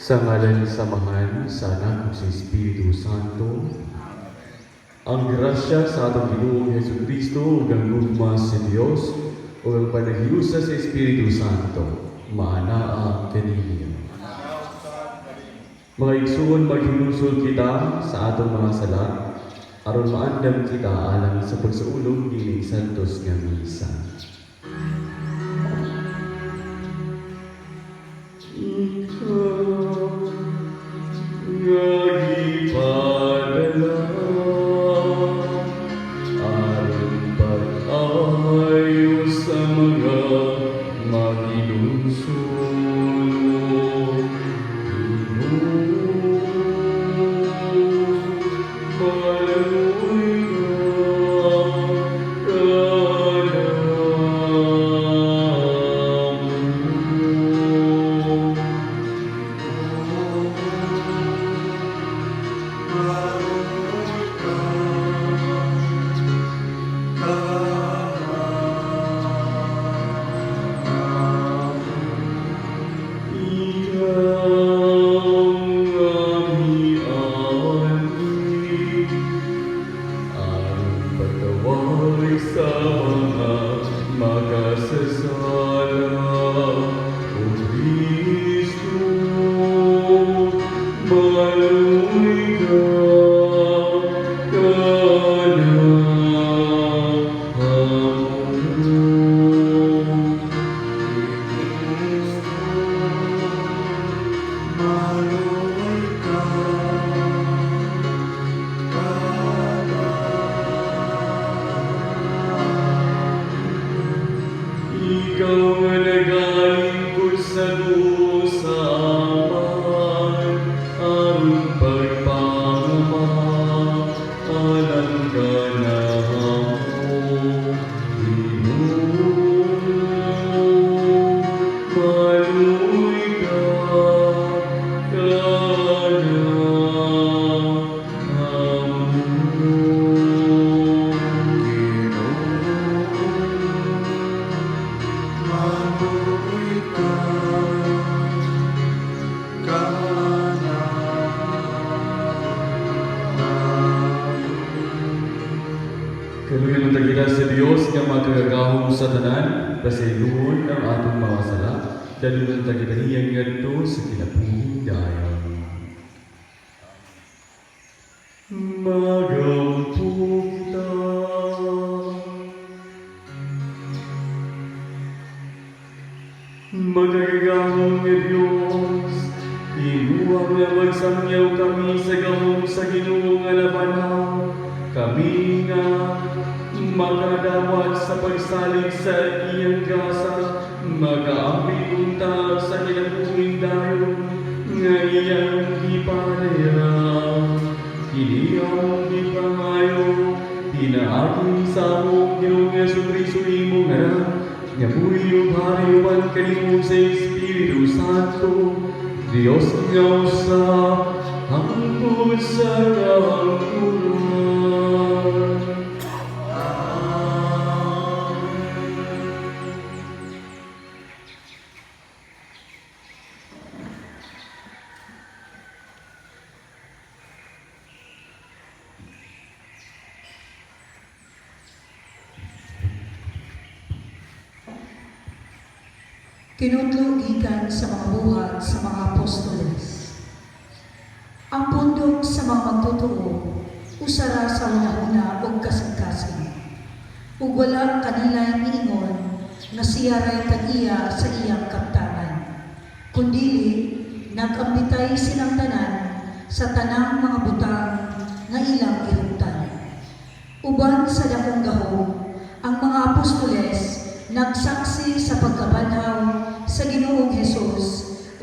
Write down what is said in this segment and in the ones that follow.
Sa ngalan ni Samahan, sa Anak sa Espiritu Santo, ang grasya sa atong Ginoong Hesus Kristo ug ang lugma sa Dios ug ang panahiusa sa Espiritu Santo maanaa kaniya. Mga igsoon, maghinusol kita sa atong mga sala aron maandam kita alang sa pagsaulog kining santos nga misa. Kaluyan ang tagila sa Diyos nga magkagahong sa tanan, pasiluhon ang atong mga sala, dahil ang tagilahiyang ganito sa kinabuhing dayan. Magampo kita. Magkagahong nga Diyos, inuwang na magsangyaw kami sa gahong sa Ginoo nga labanaw, kami nga makadawat sa pagsalig sa iyang grasa, mag-aampi unta sa kinabuhing dayon nga iyang ipanayam. Kini ang ipangayo, pinaagi sa among Ginoong Jesucristo imong anak, nga buhi ug hari uban kanimo sa Espiritu Santo, Dios nga usa, hangtod sa kahangturan. Kinudlo gikan sa mga buhat sa mga apostoles. Ang pundok sa mga magtutoo, usara sa una-una o kasing-kasing. Ug wala kanila niingon na siya ray tag-iya sa iyang kaptanan. Kundili, nagambitay silang tanan sa tanang mga butang nga ilang ihugtan. Uban sa dakong gahom, ang mga apostoles nagsaksi sa pagkabanhaw sa Ginoong Hesus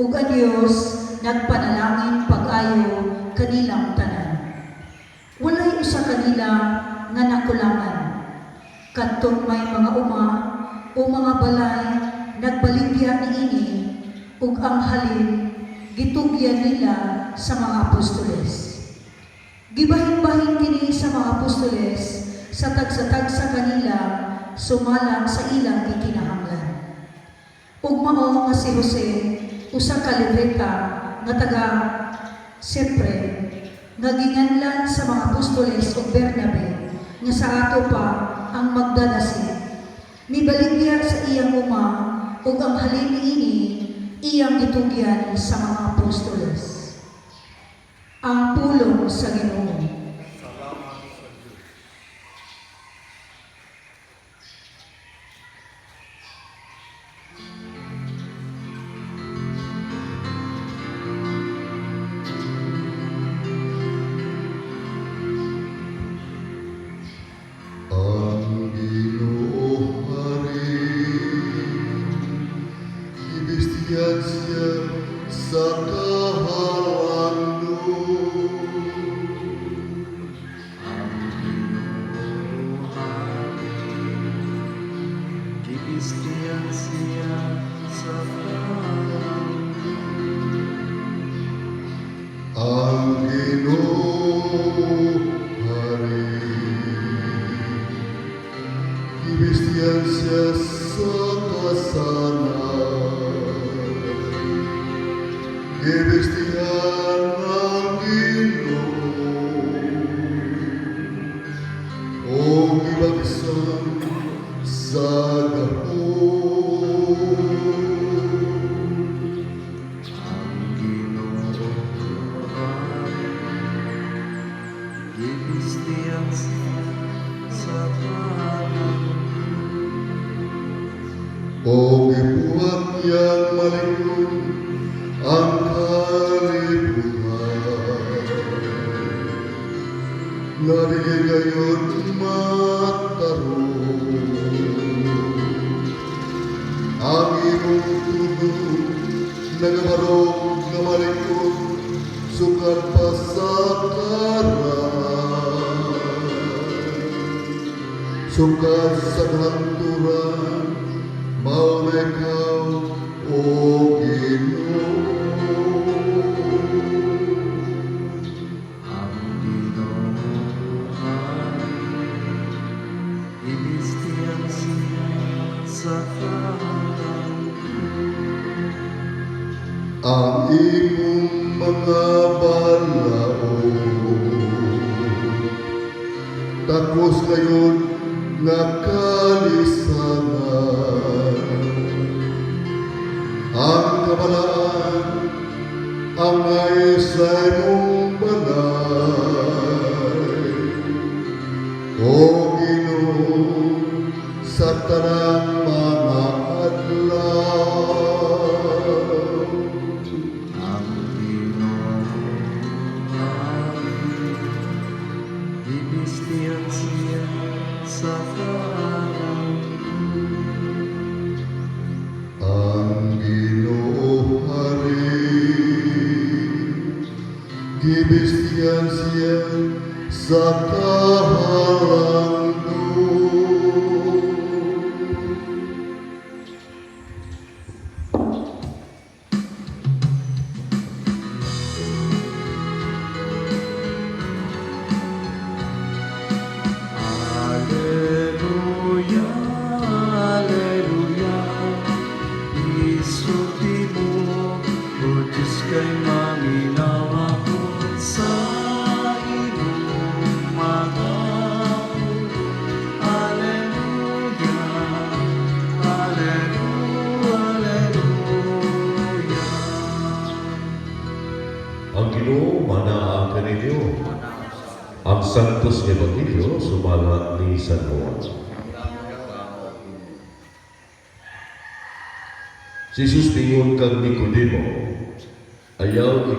ug ang Dios nagpanalangin pag-ayo kanilang tanan. Walay usa kanila nga nakulangan. Kadtong may mga uma o mga balay nagbaligya niini ug ang halin gitugyan nila sa mga apostoles. Gibahin-bahin kini sa mga apostoles sa tagsa-tagsa kanila sumalang sa ilang gikinahanglan. Ug mao nga si Jose, usa ka Levita nga taga Sipre, nga ginganlan sa mga apostoles ug Bernabe, nga sa ato pa ang magdadasin. Mibaligya sa iyang uma ug ang halin niini iyang gitugyan sa mga apostoles. Ang pulong sa Ginoo. Ang Ginoo hari, ibestihan siya sa kahalando. Kibistihan siya sa kahalang. Ang Ginoo hari, ibestihan siya sa kasanan. Ibestihan ang Ginoo, o ibagsan sa gahom. Ang Ginoo hari, kibistihan siya sa kahalang. O gibuhat niyang malikod ang kalibutan, na di gayon matarong. Ang imong tunog nagabarog nga malikod sukat pa sa karan, sukat sa kanturan, mao na ikaw, O Ginoo. Ang Ginoo hari, kibistihan siya sa kahalang. Ang imong mga balaod, takos kayon nga kalisanan. Ang kabalaan, ang ngay sa imong balay, O Ginoo, sa tanang mga adlaw. Ang Ginoo hari, kibistihan siya sa kahalang. Ang Ginoo hari, gibistihan siya sa kahalangdo. Alleluia, alleluia. Isuti mo, O Diyos kay manginawa ko sa iyong mga kaninyo ang Santos Evangelyo sumalat ni San Juan. Si Jesus tingon kang Nicodemo, ayaw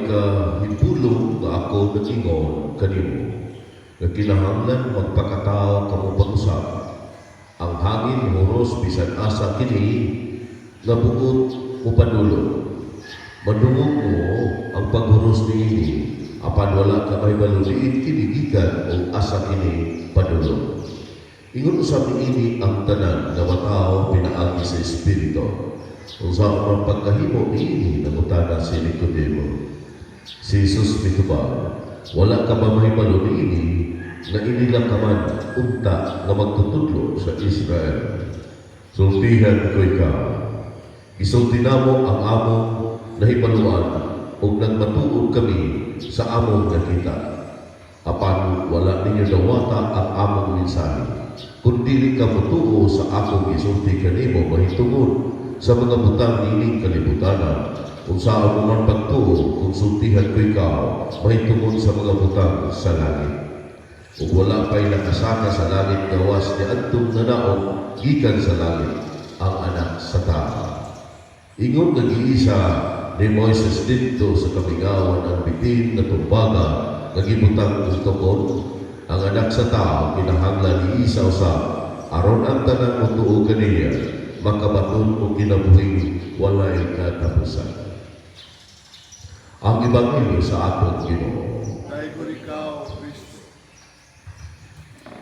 hipulong nga ako nagingon kanimo, nga kinahanglan magpakatao kamo pag-usap. Ang hangin huros bisan asa kini, nga bukod mo panulong. Madungog mo ang paghuros niini, apan wala ka may maluliit kinigikan o asa kini panulong. Ingon usab niini ang tanan nga matao pinaagi sa Espiritu. Kung saan ang pagkahimo niini nangutana si Nicodemo. Si Jesus mitubag, wala ka ba may maluniini na inila ka man unta na magtutudlo sa Israel. Sultihan ko ikaw. Isulti namo ang among nahibaluan o nagmatuod kami sa among nakita. Apan wala ninyo dawata ang among mensahe. Kundi ka mutuo sa akong isulti kanimo mahitungod sa mga butang nining kalibutanan, kung saan mo man pagtuo, kung sultihan ko ikaw, mahitungod sa mga butang sa langit. Kung wala pa'y nakasaka sa langit gawas ni Antong nanaog, gikan sa langit, ang anak sa tao. Ingon nag-iisa ni Moises dito sa kamingawan ang bitin na tumbaga, nagibutang ng tukod, ang anak sa tao, kinahanglan ni isa usab, aron ang tanang mutuo kaniya, makabaton o kinabuhing walay katapusan. Ang Ebanghelyo sa atong Ginoo.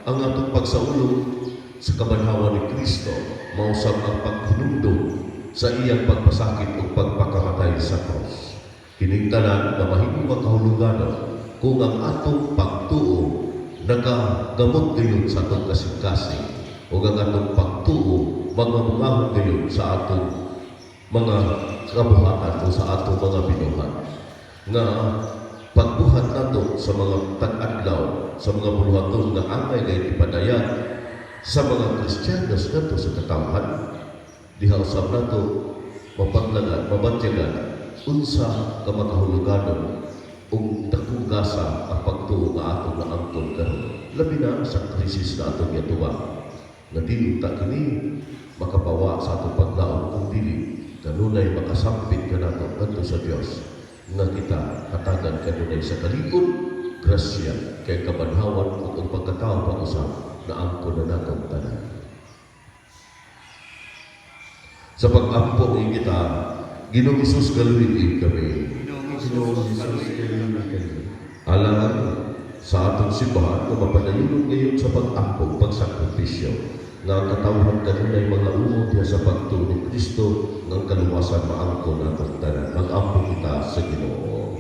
Ang atong pagsaulog sa kabanhawan ni Kristo mausab ang paghinumdum sa iyang pagpasakit o pagpakamatay sa krus. Kining tanan na mahimong makahuluganon kung ang atong pagtuo nagagamot gayon sa atong kasing-kasing o ang atong pagtuo magmamungahon ngayon sa atong mga kabuhatan o sa atong mga binuhat. Nga pagbuhat nato sa mga tag-adlaw, sa mga buluhaton na angay na ipadayag sa mga Kristiyanos nato sa katawhan, diha usab nato mapaglagan, mabatyagan, unsa ka makahuluganon ug dakong gasa ang pagtuo nga atong naangkon karon. Labi na sa krisis na atong yatuwa. Nga dili ta kini makapawa sa atong pagdaon kung dili kanunay makasampit ka nato ngadto sa Dios nga kita hatagan kanunay sa kalikod grasya kay kabanhawan ug ang pagkatao pag-usab na angkon na natong tanan. Sa pag-ampo ni kita, Ginoong Hesus galuhin kami. Alangan sa atong simbahan na mapadayunon ngayon sa pag-ampo, pagsakripisyo nga ang katawhan kanunay mga umo diya sa pagtuo ni Kristo ng kaluwasan maangkon atong tanan. Mag-ampo kita sa Ginoo.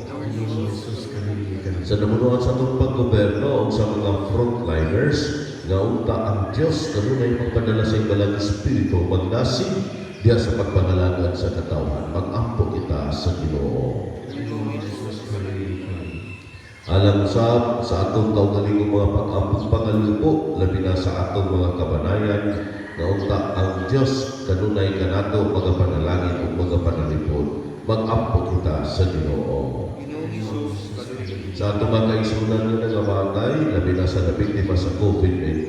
Sa namunuan sa atong paggoberno o sa mga frontliners nga unta ang Dios kanunay magpadala sa ibalang espiritu magdasig diya sa pagpangalagan sa katawhan. Mag-ampo kita sa Ginoo. Alang sa atong kaugalingong mga pag-ampong pangalupo, labi na sa atong mga kabanayan, na unta ang Diyos kanunay kanato mga panalangin o mga panalipod. Mag-ampo kita sa Ginoo. Sa atong mga kaisunan nga bagay, labi na sa nabiktima sa COVID-19,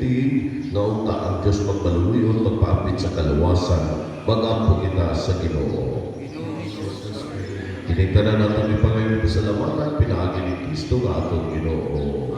na unta ang Diyos magmaluyon, magpaapit sa kaluwasan. Mag-ampo kita sa Ginoo. Kinigtanan natin ni Panginoon pasalamatan, pinaagi ni Kristo nga atong Ginoo.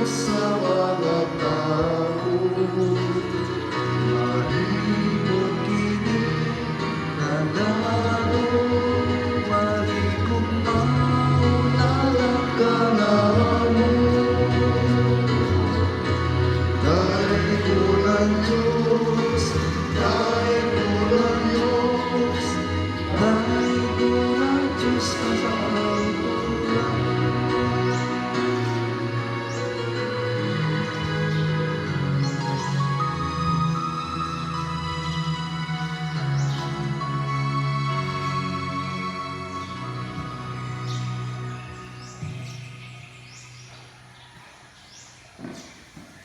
Sa mga tao, mahimo ng Diyos, kahit walang Diyos, Kahit walang Diyos kasama ko lang.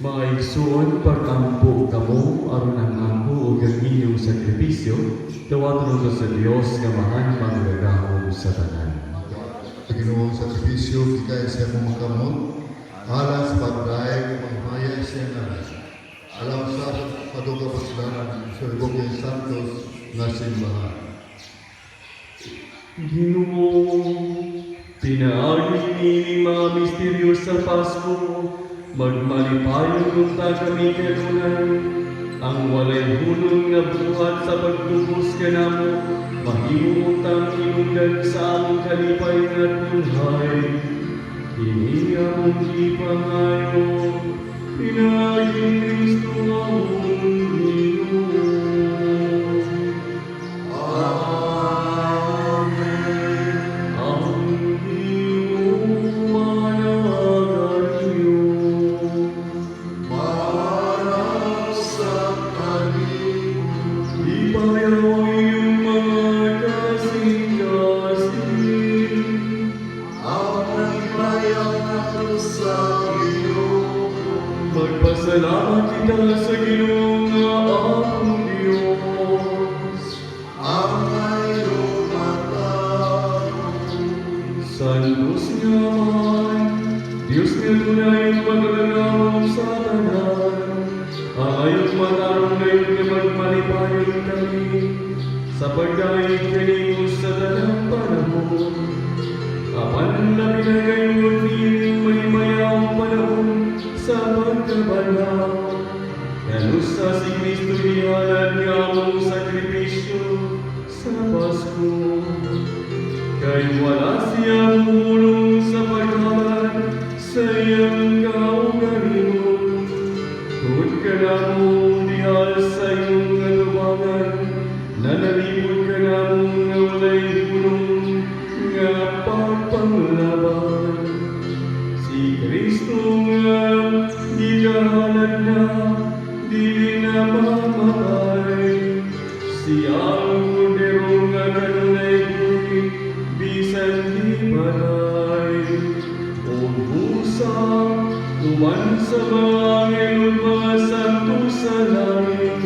Mga igsoon, pagtampo kamo, aron ang ako o ang inyong sakripisyo, tawaton sa Dios nga mahal manggagahom sa tanan. Paginoong sakripisyo, ikay siya mong makamot, alang sa pagdaig, pangmaya siya na alam sa padugapasdaran sa Ibogay Santos na simbahan. Ginoo, pinaagi ni mga misteryo sa Pasko, magmalipayon unta kami kanunay, ang walay hulong nga buhat sa pagtubos kanamo, mahimo untang inundan sa among kalipay nga tunhay. Kini among ipangayo, pinaagi ni Kristo among Ginoo. Ang iyong managayo, ipayaw iyong mga kasing-kasing. Magpasalamat kita sa Ginoo nga among Diyos. Santos nga man, Diyos nga tunay magagawang sa tanan. Ayos matarong ngayon nga magmalipayon kami sa pagdaig kanimo sa tanang panahon. Apan na pinagayon nining mahimayang panahon sa pagkabalaw. Kanusa si Kristo ihalad nga among sakripisyo sa Pasko. Kay wala siyang mulong sa paghalad sa iyang kaugalingon. Tungod ka na mong dihal sa iyong katubangan, na nalibot ka na mong nga walay hulong nga pagpanglaban. Si Kristo nga di kahalad na, di na mamatay. Siyang kundero nga kanunay buhi, bisan di patay. O busa, uban sa mga angelon, mga santo sa langit,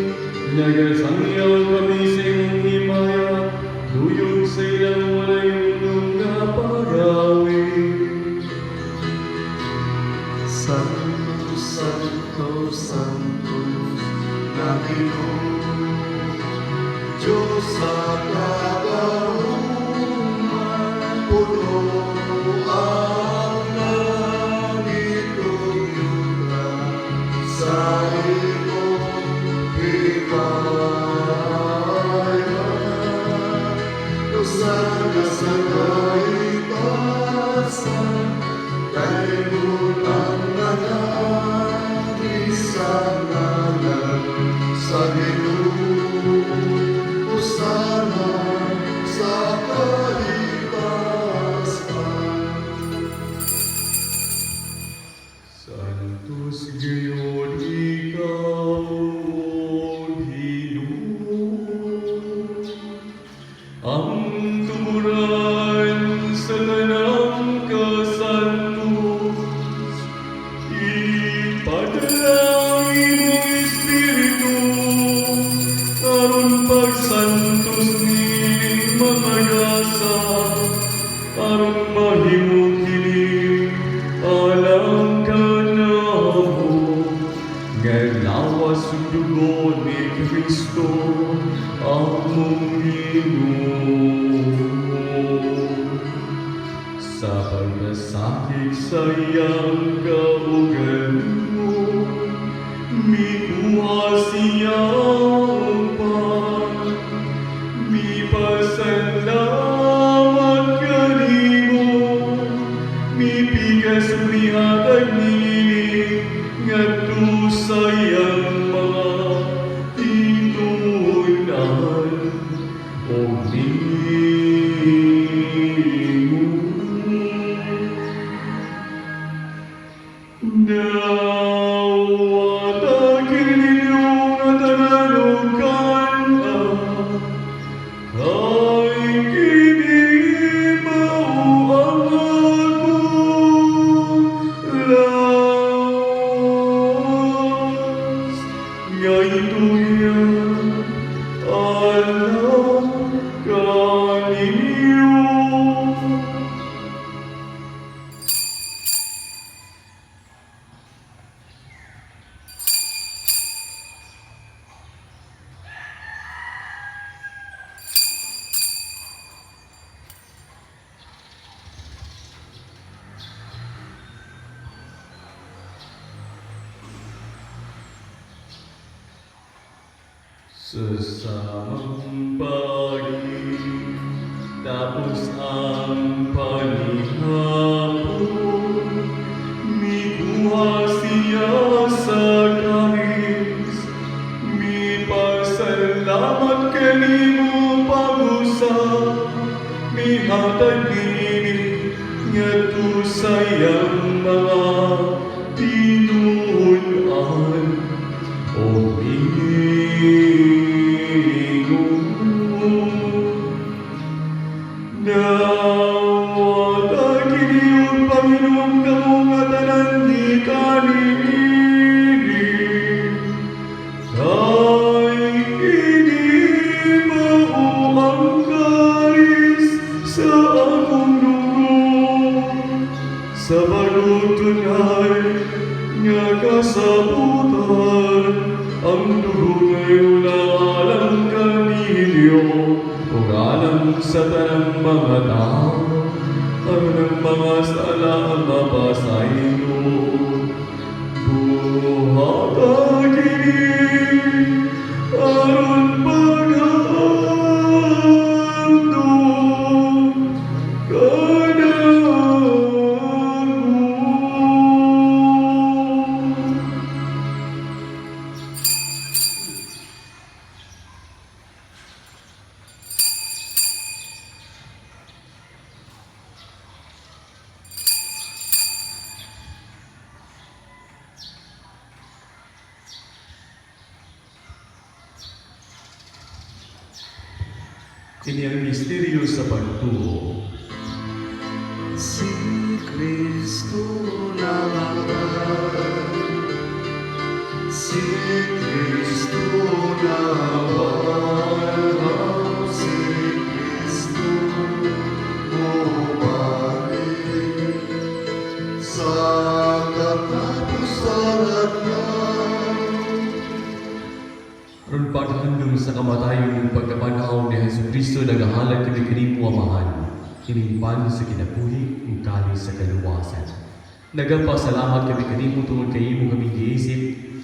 nagasangyaw kami sa iyong himaya, duyog sa ilang walay hulong nga pagawin. Santos, Santos, Santos, na Ginoo, Diyos sa kagarungan, puno ang langit ug yuta, sa imong himayan. Usana sa kaitasan, kay munang nangyari sa ngalan sa Ginoo. Usana sa kaligtasan. Santos gayon ikaw, O Ginoo, ang tuguran sa tanang kasantos. Ipadala imong Espiritu, aron pagsantos nining mga gasa, aron mahimong kini alam ka namo, nga lawas ug dugo ni Kristo among Ginoo. Sa pagkasakit sa iyang kaugalingon, mikuha siyang pag, mipasalamat kanimo, mipigas umihatag nini ngadto sa iyang mga Nawata kiniyong natanalukan na kay kinimaw ang akong lawas. Nga ito'y alam kaninyo. Sesamang pagi, tapos ang panihapon, mikuha siya sa karis, mipasalamat kanimo pag-usap, mihatag nini, ngadto sayang mga tinuunan, o nawata kiniyong Panginoong kamungatanan ni kanini, kay kinimaw ang karis sa akong dugo, sa pagtutunay nga kasabutan, ang dugo ngayon na alam kaninyo, kung alam sa tanang mga tao, ang ng mga sala ang mapasaylo. Buhata kini, aron paghandog kanako. Kini ang misteryo sa pagtuo. Si Kristo namatay, si Kristo nawawala, si Kristo bumalik sa katapusan niya. Aron paghandong sa kamatayon ng pagkapanahon ni Jesucristo nagahalag kini kanimo amahan, kinimpan sa kinabuhi ug kali sa kaluwasan. Nagapasalamat kami kanimo tungod kay imo kami giisip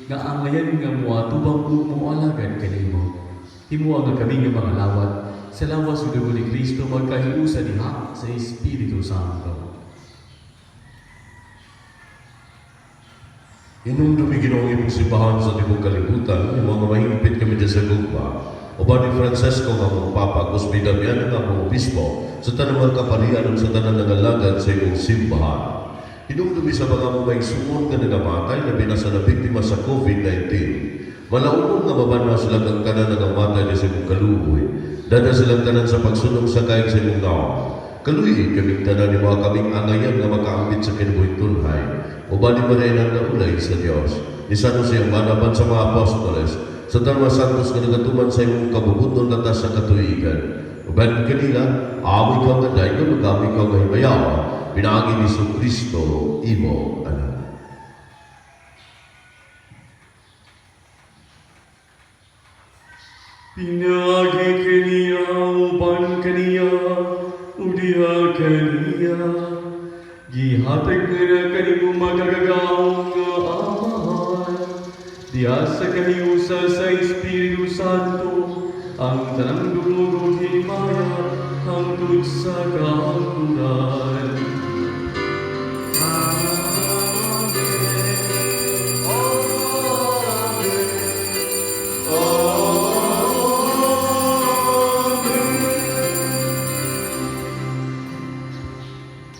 nga ang ngayon nga moatubang ug moalagan kanimo. Himuha nga kami nga mga lawat sa lawas ug dugo ni Kristo magkahiusa diha sa Espiritu Santo. Inundumi Ginoong imong simbahan sa tibok kalibutan, yung mga mahigpit kami dyan sa gugma. O ba ni Francesco nga mong Papa, Guspi Damiano nga mong Obispo, sa tanang kapalian ug sa tanang nagalagan sa imong simbahan. Inundumi sa mga mga sumon nga nagamatay na binasa na biktima sa COVID-19. Malaunon nga mabana sila ng kanan nagamatay na sa imong kaluboy. Dada silang tanan sa pagsunong sakay sa imong naon. Kaluhi kaming tanan ni mga kaming angayan nga makaambit sa kinabuhi tunhay. O ba ni Mariana na ulay sa Diyos, ni San Jose ang manapan sa mga apostoles, sa Tanwa Santos na nagatuman sa imong kabubuton na ta sa katuigan. O ba ni kanila, amoy ka nga dahi ka, mag-amoy ka nga himayawa, pinagi ni Kristo, imo, anak. Pinagi kaniya, uban kaniya, udiha kaniya, gihatag nga na kanimo magagagaong nga amahan, diya sa kahiusa sa Espiritu Santo, ang tanang dumugog himaya, hangtod sa kahangturan.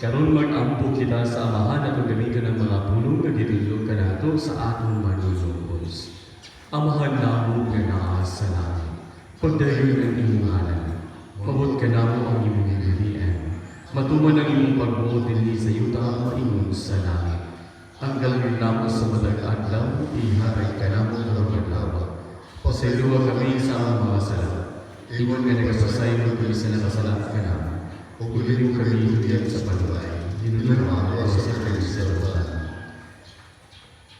Karon mag-ampo kita sa amahan at gamitan ng mga punong nga kanato sa atong manunubos. Amahan namo nga naa sa langit, pagdayon ang imong ngalan. Mabot ka namo ang imong pilian. Matuman ang imong pagbuot dinhi sa yuta maingon sa langit. Ang galangin namo sa matag adlaw, ihatag ka namo karong adlaw. Pasayloa kami sa among mga sala. Ingon nga nagapasayon kami sa nakasala ka namo. Ug ulilo kami higyan sa paluay. Hinulong ako sa kalibutan.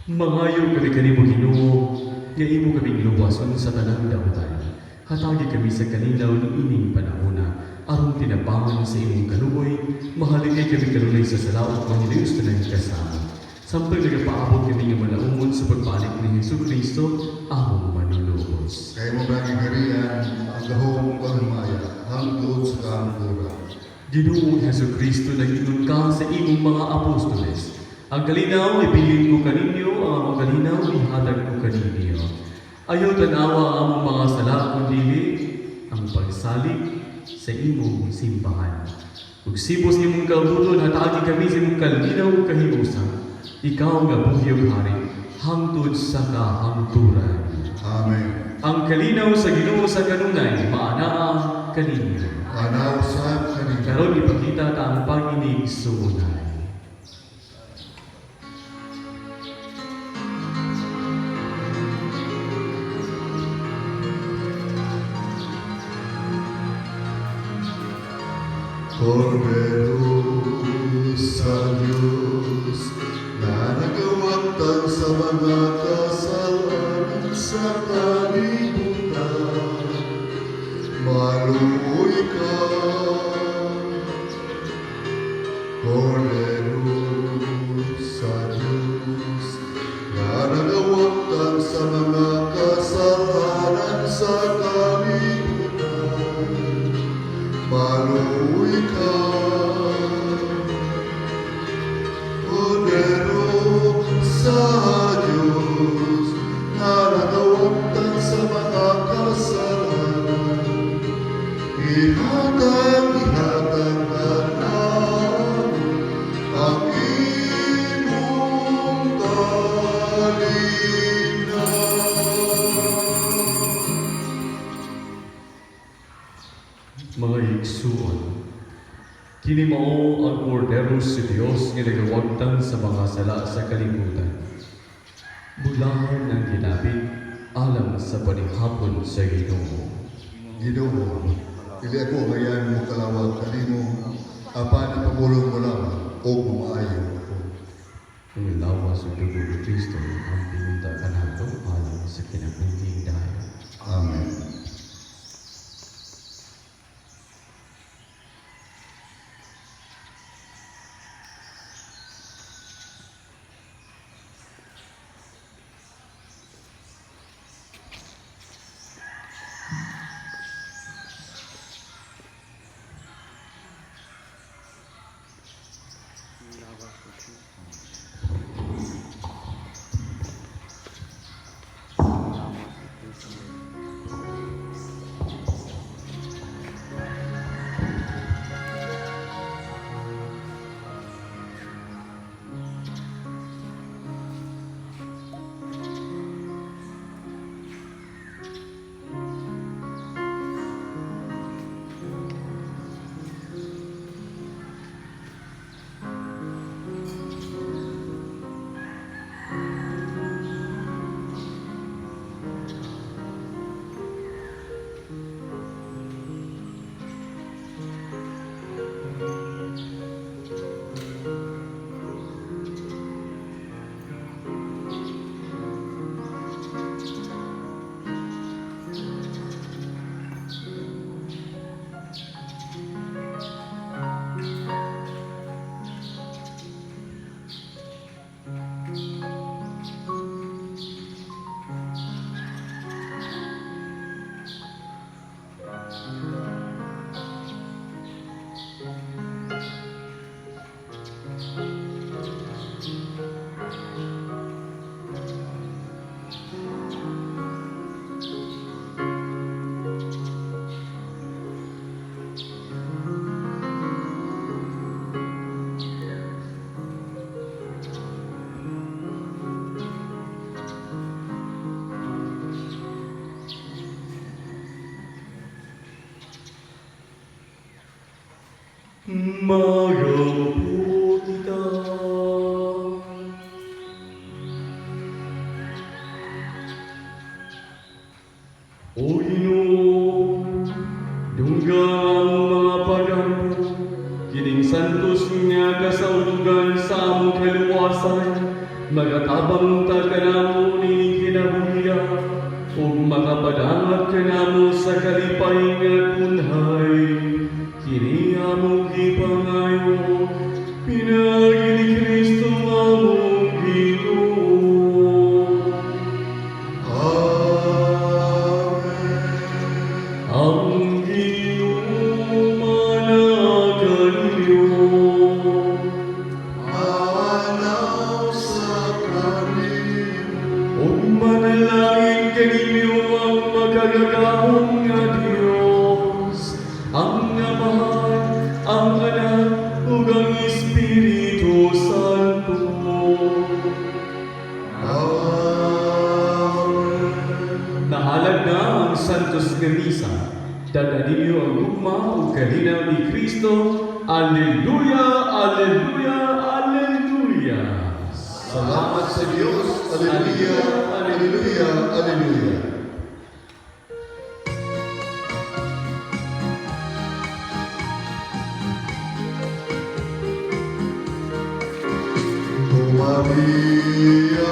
Mangayo kami kanimo Ginoo, nga imo kami giluwason sa tanang daotan. Hatagi kami sa kalinaw ng ining panahona, aron tinabangan sa imong kaluoy, mahaligay kami kalunay sa salaot manghilius tanang kasama. Sampay nagapaabot kami nga malaumon sa pagbalik ni Jesucristo, among manunubos. Kaya mo ba harian ang gahong pagmaya hangtod sa kaangkuran. Ginoong Jesucristo nag-ingon ka sa imong mga apostoles. Ang kalinaw ibilin ko kaninyo, ang among kalinaw ihatag ko kaninyo. Ayaw tanawa ang among mga sala kundi ang pagsalig sa imong simbahan. Ug sibos imong kaututon hatagi kami sa imong kalinaw ug kahiusa. Ikaw nga buhyog hari hangtod sa kahangturan. Amen. Ang kalinaw sa Ginoo sa kanunay maanaa kaninyo. Anaw sa kanina. Karon ipakita ta ang pag-inig suunay. Cordero sa Diyos na nagawatan sa mga kasalanan sa kalibutan, maluoy ka. Cordero sa Diyos na nagawatan sa mga kasalanan sa kalibutan, maluoy ka. Cordero sa Diyos na nagawatan sa mga kasalanan, ihatag ka na ang imong kalinaw. Mga igsuon, kini mao ang Cordero si Dios nga nagawagtan sa mga sala sa kalibutan. Bulahan ng ginapit alang sa panihapon sa Ginoo. Ginoo, ili ako ngayon mo kalawag kanimo, apan ipamulong mo lamang o maayo ako. Ang lawas ng dugo ni Kristo ang pinunta kanato alang sa kinabuhing dahil. Amen. Magamo kita. O Ginoo, dunggang mga pagampo, kining santos nga kasaulugan sa among kaluwasan, magatabang ta kanamo ni kinabuhiya, ug makapadangat kanamo sa kalipay nga kunhay. Kini among gipangayo, pinagi ni Kristo among Ginoo. Ang Ginoo managanyo. Manaw sa kanimo, Ug manalangin kaninyo ang magagahong nga Dios, ang Ama, ang Anak, ug ang Espiritu Santo. Nahalag na ang Santos nga Misa. Dala ninyo ang gugma ug kalinaw ni Kristo. Alleluia, alleluia, alleluia. Salamat sa Diyos. Aleluya, aleluya, aleluya. O Maria,